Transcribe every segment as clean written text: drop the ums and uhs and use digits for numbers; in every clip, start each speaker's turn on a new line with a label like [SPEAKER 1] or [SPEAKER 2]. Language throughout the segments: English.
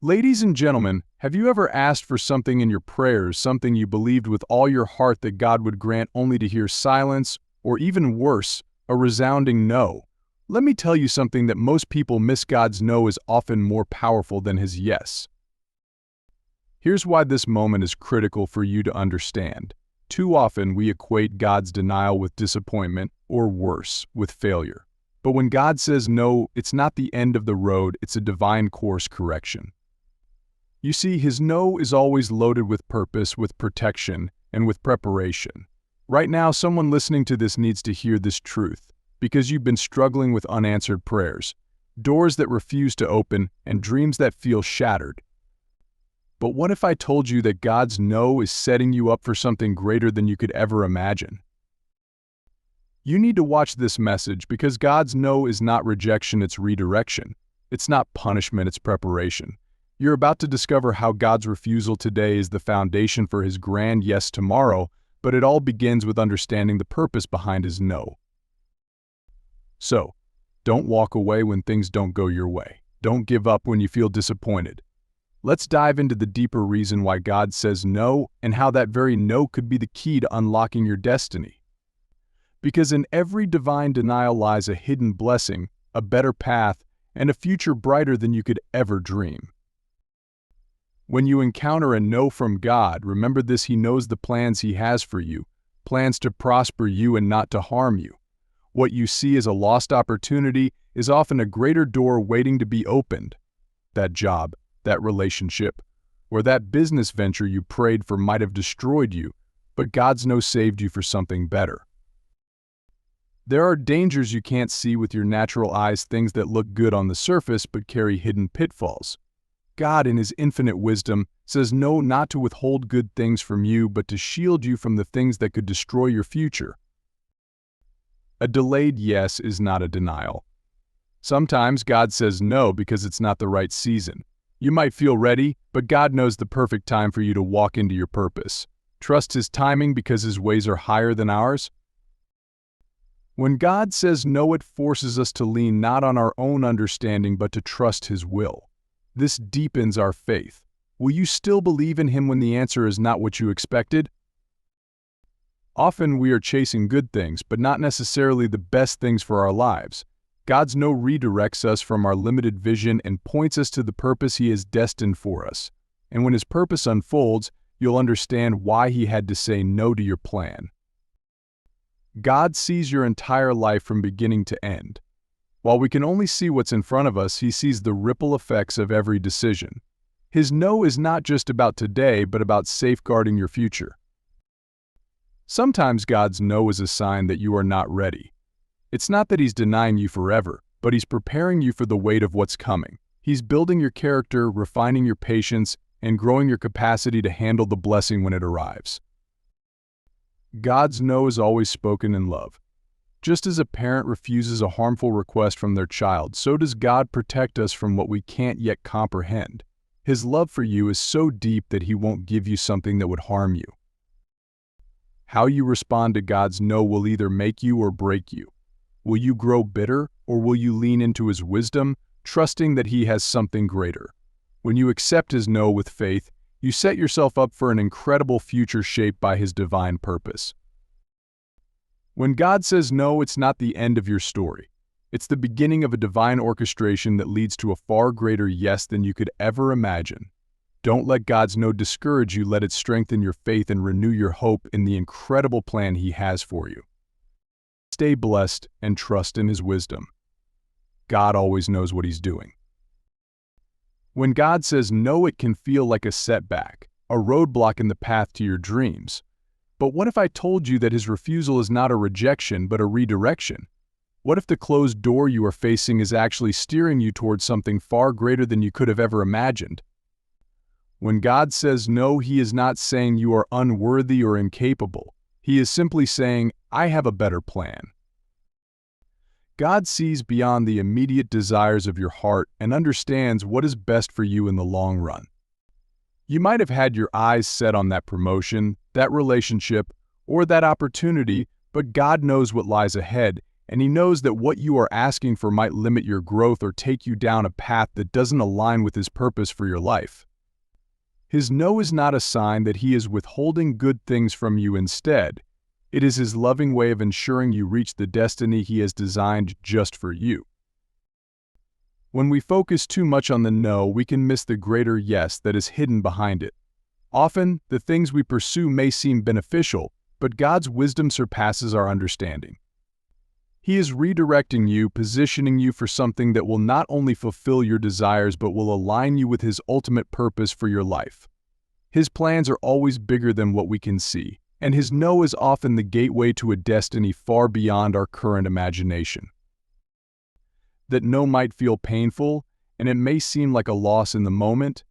[SPEAKER 1] Ladies and gentlemen, have you ever asked for something in your prayers, something you believed with all your heart that God would grant only to hear silence, or even worse, a resounding no? Let me tell you something that most people miss: God's no is often more powerful than his yes. Here's why this moment is critical for you to understand. Too often we equate God's denial with disappointment, or worse, with failure. But when God says no, it's not the end of the road, it's a divine course correction. You see, his no is always loaded with purpose, with protection, and with preparation. Right now, someone listening to this needs to hear this truth, because you've been struggling with unanswered prayers, doors that refuse to open, and dreams that feel shattered. But what if I told you that God's no is setting you up for something greater than you could ever imagine? You need to watch this message, because God's no is not rejection, it's redirection. It's not punishment, it's preparation. You're about to discover how God's refusal today is the foundation for his grand yes tomorrow, but it all begins with understanding the purpose behind his no. So, don't walk away when things don't go your way. Don't give up when you feel disappointed. Let's dive into the deeper reason why God says no, and how that very no could be the key to unlocking your destiny. Because in every divine denial lies a hidden blessing, a better path, and a future brighter than you could ever dream. When you encounter a no from God, remember this: he knows the plans he has for you, plans to prosper you and not to harm you. What you see as a lost opportunity is often a greater door waiting to be opened. That job, that relationship, or that business venture you prayed for might have destroyed you, but God's no saved you for something better. There are dangers you can't see with your natural eyes, things that look good on the surface but carry hidden pitfalls. God, in his infinite wisdom, says no, not to withhold good things from you, but to shield you from the things that could destroy your future. A delayed yes is not a denial. Sometimes God says no because it's not the right season. You might feel ready, but God knows the perfect time for you to walk into your purpose. Trust his timing, because his ways are higher than ours. When God says no, it forces us to lean not on our own understanding, but to trust his will. This deepens our faith. Will you still believe in him when the answer is not what you expected? Often we are chasing good things, but not necessarily the best things for our lives. God's no redirects us from our limited vision and points us to the purpose he has destined for us. And when his purpose unfolds, you'll understand why he had to say no to your plan. God sees your entire life from beginning to end. While we can only see what's in front of us, he sees the ripple effects of every decision. His no is not just about today, but about safeguarding your future. Sometimes God's no is a sign that you are not ready. It's not that he's denying you forever, but he's preparing you for the weight of what's coming. He's building your character, refining your patience, and growing your capacity to handle the blessing when it arrives. God's no is always spoken in love. Just as a parent refuses a harmful request from their child, so does God protect us from what we can't yet comprehend. His love for you is so deep that he won't give you something that would harm you. How you respond to God's no will either make you or break you. Will you grow bitter, or will you lean into his wisdom, trusting that he has something greater? When you accept his no with faith, you set yourself up for an incredible future shaped by his divine purpose. When God says no, it's not the end of your story. It's the beginning of a divine orchestration that leads to a far greater yes than you could ever imagine. Don't let God's no discourage you. Let it strengthen your faith and renew your hope in the incredible plan he has for you. Stay blessed and trust in his wisdom. God always knows what he's doing. When God says no, it can feel like a setback, a roadblock in the path to your dreams. But what if I told you that his refusal is not a rejection, but a redirection? What if the closed door you are facing is actually steering you towards something far greater than you could have ever imagined? When God says no, he is not saying you are unworthy or incapable. He is simply saying, I have a better plan. God sees beyond the immediate desires of your heart and understands what is best for you in the long run. You might have had your eyes set on that promotion, that relationship, or that opportunity, but God knows what lies ahead, and He knows that what you are asking for might limit your growth or take you down a path that doesn't align with His purpose for your life. His no is not a sign that He is withholding good things from you. Instead, it is His loving way of ensuring you reach the destiny He has designed just for you. When we focus too much on the no, we can miss the greater yes that is hidden behind it. Often, the things we pursue may seem beneficial, but God's wisdom surpasses our understanding. He is redirecting you, positioning you for something that will not only fulfill your desires but will align you with His ultimate purpose for your life. His plans are always bigger than what we can see, and His no is often the gateway to a destiny far beyond our current imagination. That no might feel painful, and it may seem like a loss in the moment,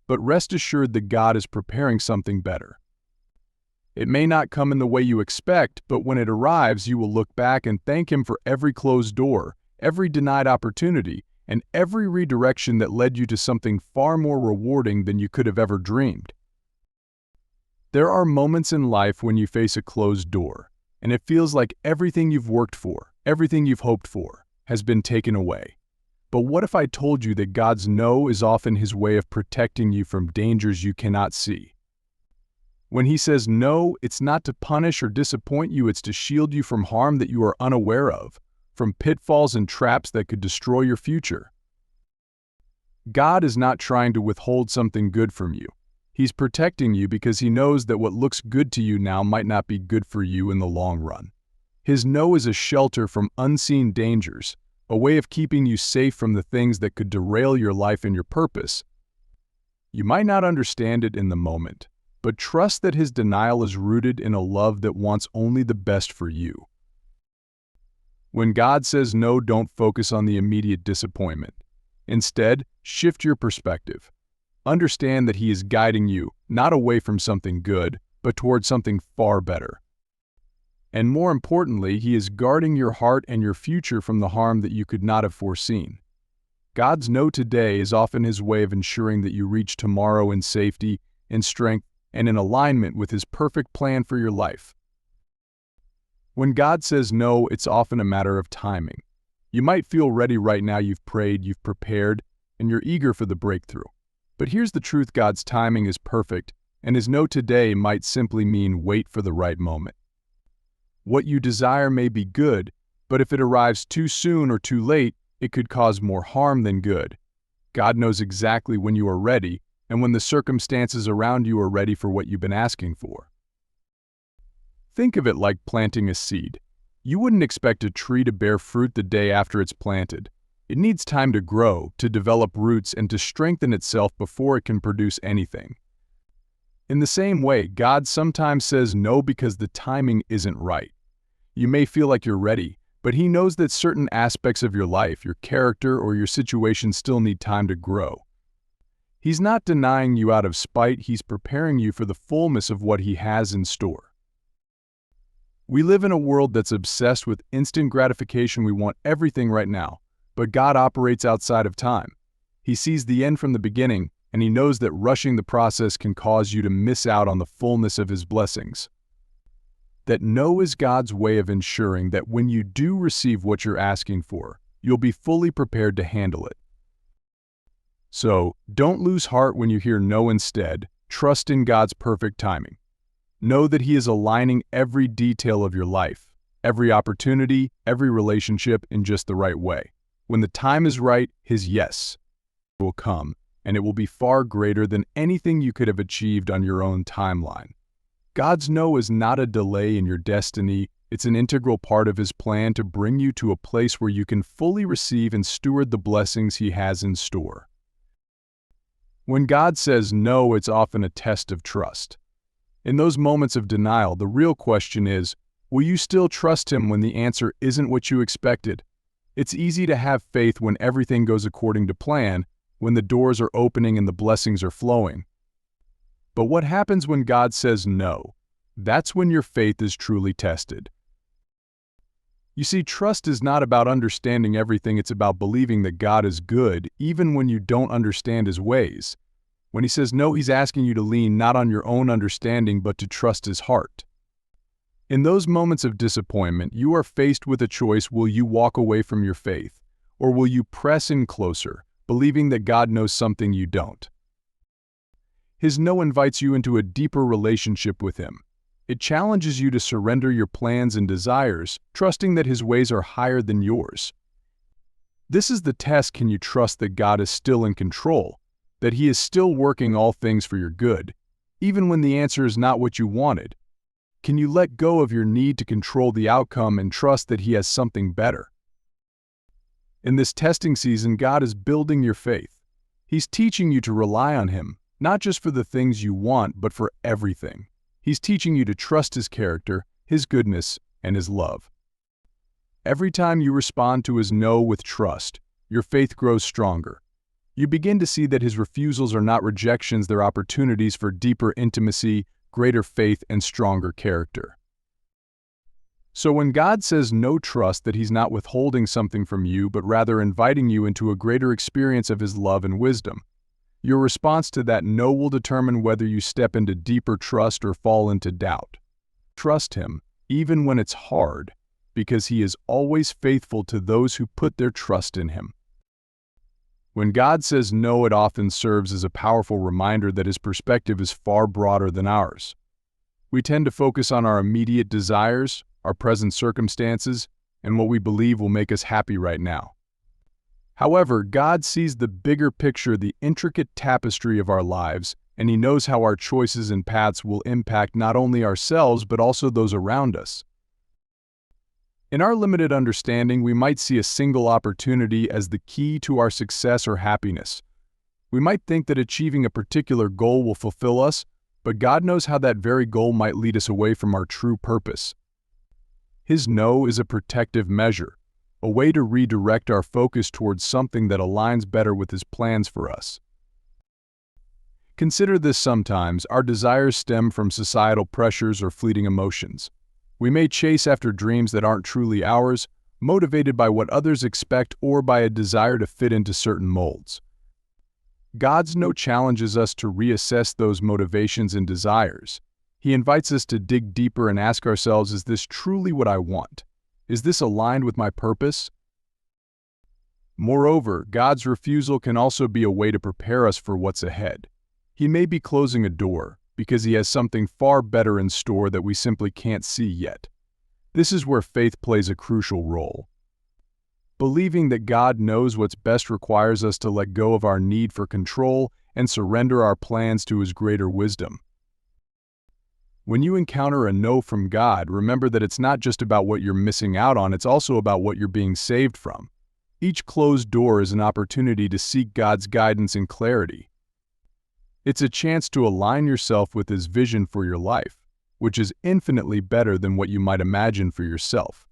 [SPEAKER 1] but rest assured that God is preparing something better. It may not come in the way you expect, but when it arrives, you will look back and thank Him for every closed door, every denied opportunity, and every redirection that led you to something far more rewarding than you could have ever dreamed. There are moments in life when you face a closed door, and it feels like everything you've worked for, everything you've hoped for, has been taken away. But what if I told you that God's no is often His way of protecting you from dangers you cannot see? When He says no, it's not to punish or disappoint you, it's to shield you from harm that you are unaware of, from pitfalls and traps that could destroy your future. God is not trying to withhold something good from you. He's protecting you because He knows that what looks good to you now might not be good for you in the long run. His no is a shelter from unseen dangers, a way of keeping you safe from the things that could derail your life and your purpose. You might not understand it in the moment, but trust that His denial is rooted in a love that wants only the best for you. When God says no, don't focus on the immediate disappointment. Instead, shift your perspective. Understand that He is guiding you, not away from something good, but towards something far better. And more importantly, He is guarding your heart and your future from the harm that you could not have foreseen. God's no today is often His way of ensuring that you reach tomorrow in safety, in strength, and in alignment with His perfect plan for your life. When God says no, it's often a matter of timing. You might feel ready right now, you've prayed, you've prepared, and you're eager for the breakthrough. But here's the truth: God's timing is perfect, and His no today might simply mean wait for the right moment. What you desire may be good, but if it arrives too soon or too late, it could cause more harm than good. God knows exactly when you are ready, and when the circumstances around you are ready for what you've been asking for. Think of it like planting a seed. You wouldn't expect a tree to bear fruit the day after it's planted. It needs time to grow, to develop roots, and to strengthen itself before it can produce anything. In the same way, God sometimes says no because the timing isn't right. You may feel like you're ready, but He knows that certain aspects of your life, your character, or your situation still need time to grow. He's not denying you out of spite, He's preparing you for the fullness of what He has in store. We live in a world that's obsessed with instant gratification. We want everything right now, but God operates outside of time. He sees the end from the beginning, and He knows that rushing the process can cause you to miss out on the fullness of His blessings. That no is God's way of ensuring that when you do receive what you're asking for, you'll be fully prepared to handle it. So, don't lose heart when you hear no. Instead, trust in God's perfect timing. Know that He is aligning every detail of your life, every opportunity, every relationship in just the right way. When the time is right, His yes will come, and it will be far greater than anything you could have achieved on your own timeline. God's no is not a delay in your destiny, it's an integral part of His plan to bring you to a place where you can fully receive and steward the blessings He has in store. When God says no, it's often a test of trust. In those moments of denial, the real question is, will you still trust Him when the answer isn't what you expected? It's easy to have faith when everything goes according to plan, when the doors are opening and the blessings are flowing. But what happens when God says no? That's when your faith is truly tested. You see, trust is not about understanding everything, it's about believing that God is good, even when you don't understand His ways. When He says no, He's asking you to lean not on your own understanding, but to trust His heart. In those moments of disappointment, you are faced with a choice: will you walk away from your faith, or will you press in closer, believing that God knows something you don't? His no invites you into a deeper relationship with Him. It challenges you to surrender your plans and desires, trusting that His ways are higher than yours. This is the test: can you trust that God is still in control, that He is still working all things for your good, even when the answer is not what you wanted? Can you let go of your need to control the outcome and trust that He has something better? In this testing season, God is building your faith. He's teaching you to rely on Him, not just for the things you want, but for everything. He's teaching you to trust His character, His goodness, and His love. Every time you respond to His no with trust, your faith grows stronger. You begin to see that His refusals are not rejections, they're opportunities for deeper intimacy, greater faith, and stronger character. So when God says no, trust that He's not withholding something from you, but rather inviting you into a greater experience of His love and wisdom. Your response to that no will determine whether you step into deeper trust or fall into doubt. Trust Him, even when it's hard, because He is always faithful to those who put their trust in Him. When God says no, it often serves as a powerful reminder that His perspective is far broader than ours. We tend to focus on our immediate desires, our present circumstances, and what we believe will make us happy right now. However, God sees the bigger picture, the intricate tapestry of our lives, and He knows how our choices and paths will impact not only ourselves but also those around us. In our limited understanding, we might see a single opportunity as the key to our success or happiness. We might think that achieving a particular goal will fulfill us, but God knows how that very goal might lead us away from our true purpose. His no is a protective measure, a way to redirect our focus towards something that aligns better with His plans for us. Consider this: sometimes our desires stem from societal pressures or fleeting emotions. We may chase after dreams that aren't truly ours, motivated by what others expect or by a desire to fit into certain molds. God's no challenges us to reassess those motivations and desires. He invites us to dig deeper and ask ourselves, is this truly what I want? Is this aligned with my purpose? Moreover, God's refusal can also be a way to prepare us for what's ahead. He may be closing a door because He has something far better in store that we simply can't see yet. This is where faith plays a crucial role. Believing that God knows what's best requires us to let go of our need for control and surrender our plans to His greater wisdom. When you encounter a no from God, remember that it's not just about what you're missing out on, it's also about what you're being saved from. Each closed door is an opportunity to seek God's guidance and clarity. It's a chance to align yourself with His vision for your life, which is infinitely better than what you might imagine for yourself.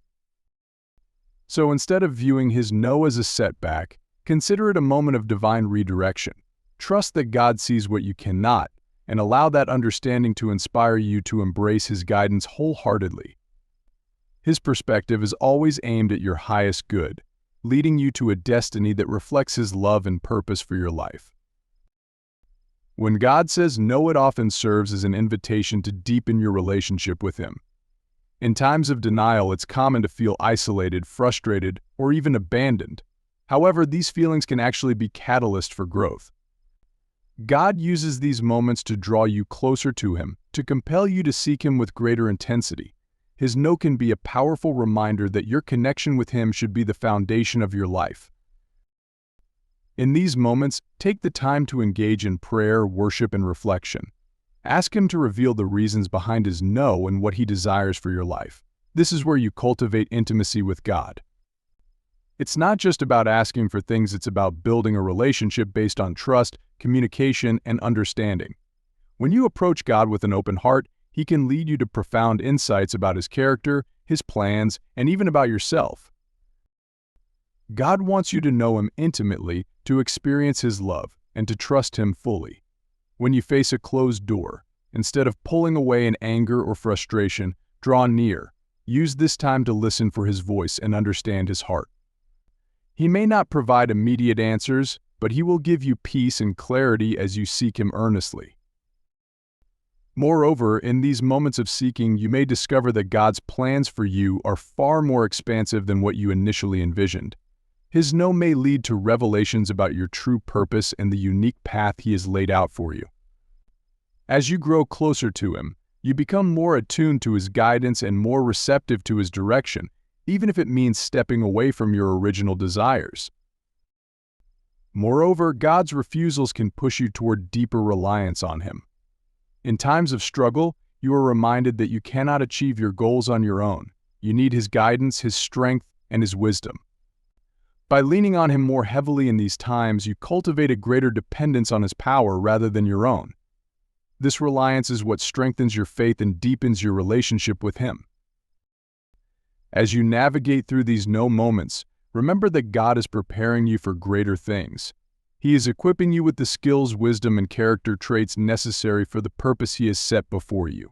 [SPEAKER 1] So instead of viewing His no as a setback, consider it a moment of divine redirection. Trust that God sees what you cannot, and allow that understanding to inspire you to embrace His guidance wholeheartedly. His perspective is always aimed at your highest good, leading you to a destiny that reflects His love and purpose for your life. When God says no, it often serves as an invitation to deepen your relationship with Him. In times of denial, it's common to feel isolated, frustrated, or even abandoned. However, these feelings can actually be catalysts for growth. God uses these moments to draw you closer to Him, to compel you to seek Him with greater intensity. His no can be a powerful reminder that your connection with Him should be the foundation of your life. In these moments, take the time to engage in prayer, worship, and reflection. Ask Him to reveal the reasons behind His no and what He desires for your life. This is where you cultivate intimacy with God. It's not just about asking for things, it's about building a relationship based on trust, communication, and understanding. When you approach God with an open heart, He can lead you to profound insights about His character, His plans, and even about yourself. God wants you to know Him intimately, to experience His love, and to trust Him fully. When you face a closed door, instead of pulling away in anger or frustration, draw near. Use this time to listen for His voice and understand His heart. He may not provide immediate answers, but He will give you peace and clarity as you seek Him earnestly. Moreover, in these moments of seeking, you may discover that God's plans for you are far more expansive than what you initially envisioned. His no may lead to revelations about your true purpose and the unique path He has laid out for you. As you grow closer to Him, you become more attuned to His guidance and more receptive to His direction, even if it means stepping away from your original desires. Moreover, God's refusals can push you toward deeper reliance on Him. In times of struggle, you are reminded that you cannot achieve your goals on your own. You need His guidance, His strength, and His wisdom. By leaning on Him more heavily in these times, you cultivate a greater dependence on His power rather than your own. This reliance is what strengthens your faith and deepens your relationship with Him. As you navigate through these no moments, remember that God is preparing you for greater things. He is equipping you with the skills, wisdom, and character traits necessary for the purpose He has set before you.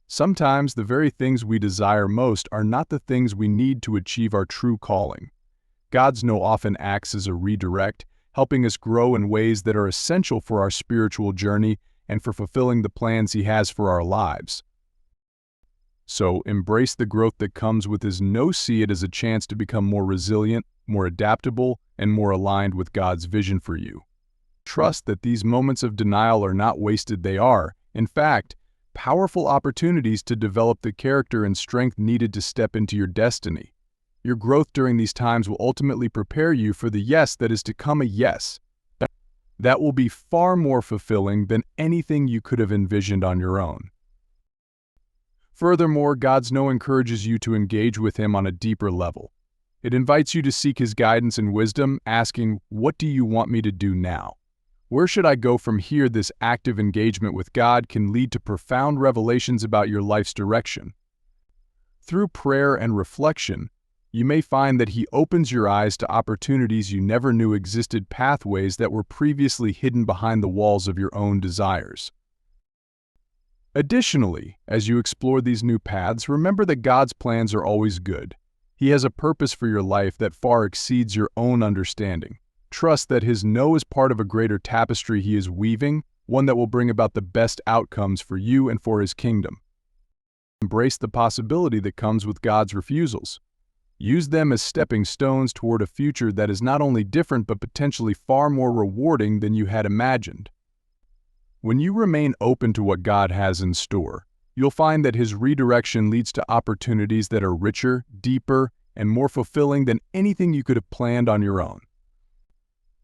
[SPEAKER 1] Sometimes the very things we desire most are not the things we need to achieve our true calling. God's no often acts as a redirect, helping us grow in ways that are essential for our spiritual journey and for fulfilling the plans He has for our lives. So, embrace the growth that comes with His no. See it as a chance to become more resilient, more adaptable, and more aligned with God's vision for you. Trust that these moments of denial are not wasted. They are, in fact, powerful opportunities to develop the character and strength needed to step into your destiny. Your growth during these times will ultimately prepare you for the yes that is to come, a yes that will be far more fulfilling than anything you could have envisioned on your own. Furthermore, God's no encourages you to engage with Him on a deeper level. It invites you to seek His guidance and wisdom, asking, "What do you want me to do now? Where should I go from here?" This active engagement with God can lead to profound revelations about your life's direction. Through prayer and reflection, you may find that He opens your eyes to opportunities you never knew existed, pathways that were previously hidden behind the walls of your own desires. Additionally, as you explore these new paths, remember that God's plans are always good. He has a purpose for your life that far exceeds your own understanding. Trust that His no is part of a greater tapestry He is weaving, one that will bring about the best outcomes for you and for His kingdom. Embrace the possibility that comes with God's refusals. Use them as stepping stones toward a future that is not only different but potentially far more rewarding than you had imagined. When you remain open to what God has in store, you'll find that His redirection leads to opportunities that are richer, deeper, and more fulfilling than anything you could have planned on your own.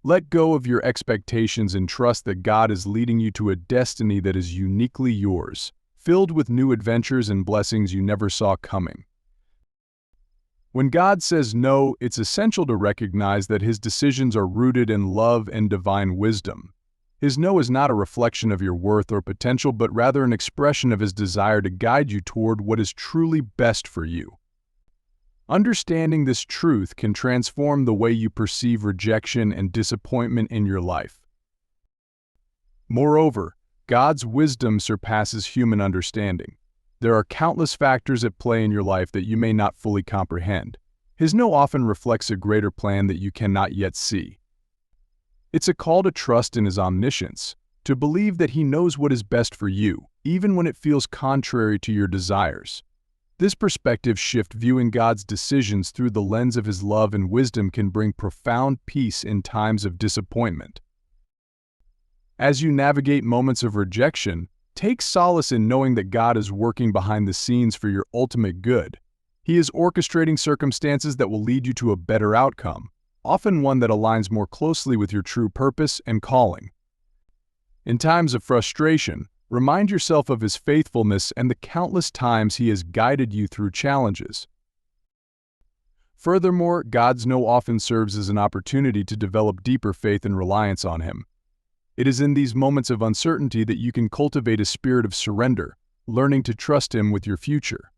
[SPEAKER 1] Let go of your expectations and trust that God is leading you to a destiny that is uniquely yours, filled with new adventures and blessings you never saw coming. When God says no, it's essential to recognize that His decisions are rooted in love and divine wisdom. His no is not a reflection of your worth or potential, but rather an expression of His desire to guide you toward what is truly best for you. Understanding this truth can transform the way you perceive rejection and disappointment in your life. Moreover, God's wisdom surpasses human understanding. There are countless factors at play in your life that you may not fully comprehend. His no often reflects a greater plan that you cannot yet see. It's a call to trust in His omniscience, to believe that He knows what is best for you, even when it feels contrary to your desires. This perspective shift, viewing God's decisions through the lens of His love and wisdom, can bring profound peace in times of disappointment. As you navigate moments of rejection, take solace in knowing that God is working behind the scenes for your ultimate good. He is orchestrating circumstances that will lead you to a better outcome, often one that aligns more closely with your true purpose and calling. In times of frustration, remind yourself of His faithfulness and the countless times He has guided you through challenges. Furthermore, God's no often serves as an opportunity to develop deeper faith and reliance on Him. It is in these moments of uncertainty that you can cultivate a spirit of surrender, learning to trust Him with your future.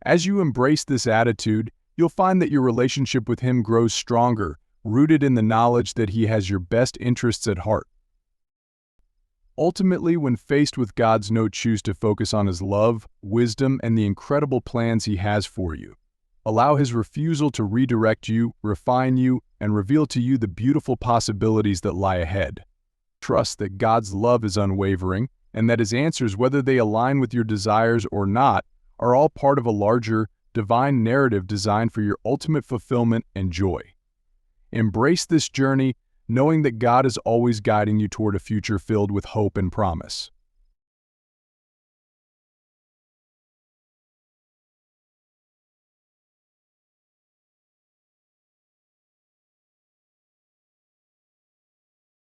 [SPEAKER 1] As you embrace this attitude, you'll find that your relationship with Him grows stronger, rooted in the knowledge that He has your best interests at heart. Ultimately, when faced with God's no, choose to focus on His love, wisdom, and the incredible plans He has for you. Allow His refusal to redirect you, refine you, and reveal to you the beautiful possibilities that lie ahead. Trust that God's love is unwavering, and that His answers, whether they align with your desires or not, are all part of a larger, divine narrative designed for your ultimate fulfillment and joy. Embrace this journey, knowing that God is always guiding you toward a future filled with hope and promise.